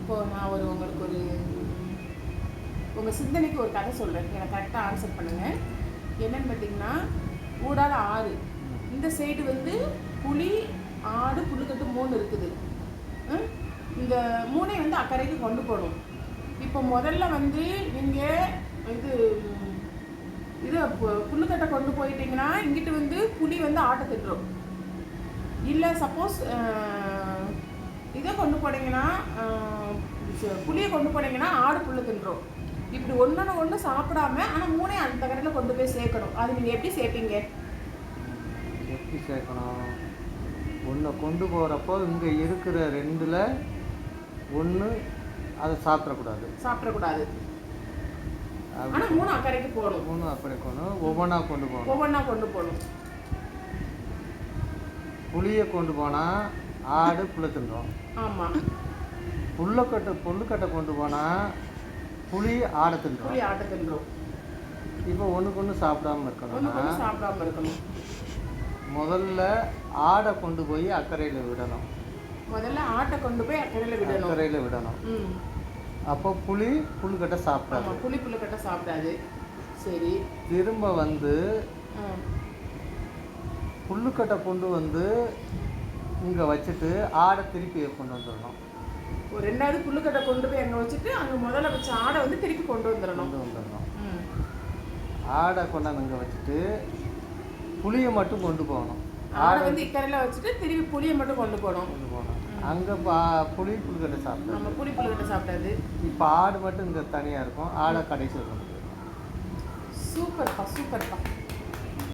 இப்போ நான் உங்களுக்கு ஒரு உங்கள் சிந்தனைக்கு ஒரு கதை சொல்கிறேன். எனக்கு கரெக்டாக ஆன்சர் பண்ணுங்கள். என்னன்னு பார்த்தீங்கன்னா, ஊடால ஆறு, இந்த சைடு வந்து புலி, ஆடு, புல்லுக்கட்டு 3 இருக்குது. இந்த 3ஐ வந்து அக்கறைக்கு கொண்டு போகணும். இப்போ முதல்ல வந்து நீங்கள் இது புல்லுக்கட்டை கொண்டு போயிட்டீங்கன்னா இங்கிட்டு வந்து புலி வந்து ஆட்டை திட்டுரும். இல்லை சப்போஸ் இதை கொண்டு போனீங்கன்னா, புளியை கொண்டு போனீங்கன்னா ஆடு புல்லு தின்றோம். இப்படி ஒன்று சாப்பிடாம ஆனால் 3ஐயும் அந்த கடையில் கொண்டு போய் சேர்க்கணும். அது நீங்கள் எப்படி சேர்ப்பீங்க? எப்படி சேர்க்கணும்? ஒன்றை கொண்டு போகிறப்போ இங்கே இருக்கிற 2ல் ஒன்று அதை சாப்பிடக்கூடாது. ஆனால் 3 அக்கறைக்கு போகணும். 3 அக்கறை போகணும். ஒவ்வொன்றா கொண்டு போகணும். புளியை கொண்டு போனால் ஆடு புல்லை தின்றோம். ஆமாம். புல்லுக்கட்டை கொண்டு போனால் புளி ஆடை தின்றோம். இப்போ ஒன்றுக்கு சாப்பிடாம இருக்கணும். முதல்ல ஆடை கொண்டு போய் அக்கறையில் விடணும். அக்கறையில் விடணும். அப்போ புல்லுக்கட்டை சாப்பிடாது. சரி. திரும்ப வந்து புல்லுக்கட்டை கொண்டு வந்து இங்கே வச்சுட்டு ஆடை திருப்பி கொண்டு வந்துடணும். ஒரு 2வது புல்லுக்கட்டை கொண்டு போய் அங்கே வச்சுட்டு அங்கே முதல்ல வச்ச ஆடை வந்து திருப்பி கொண்டு வந்துடணும். ஆடை கொண்டாந்து அங்கே வச்சுட்டு புளியை மட்டும் கொண்டு போகணும். ஆடை வந்து இக்கரையில் வச்சுட்டு திருப்பி புளியை மட்டும் கொண்டு போகணும். அங்கே புல்லுக்கட்டை சாப்பிடாது. நம்ம புல்லுக்கட்டை சாப்பிடாது. இப்போ ஆடு மட்டும் இங்கே தனியாக இருக்கும். ஆடை கடைசியில் கொண்டு போயிடும். சூப்பர்ப்பா.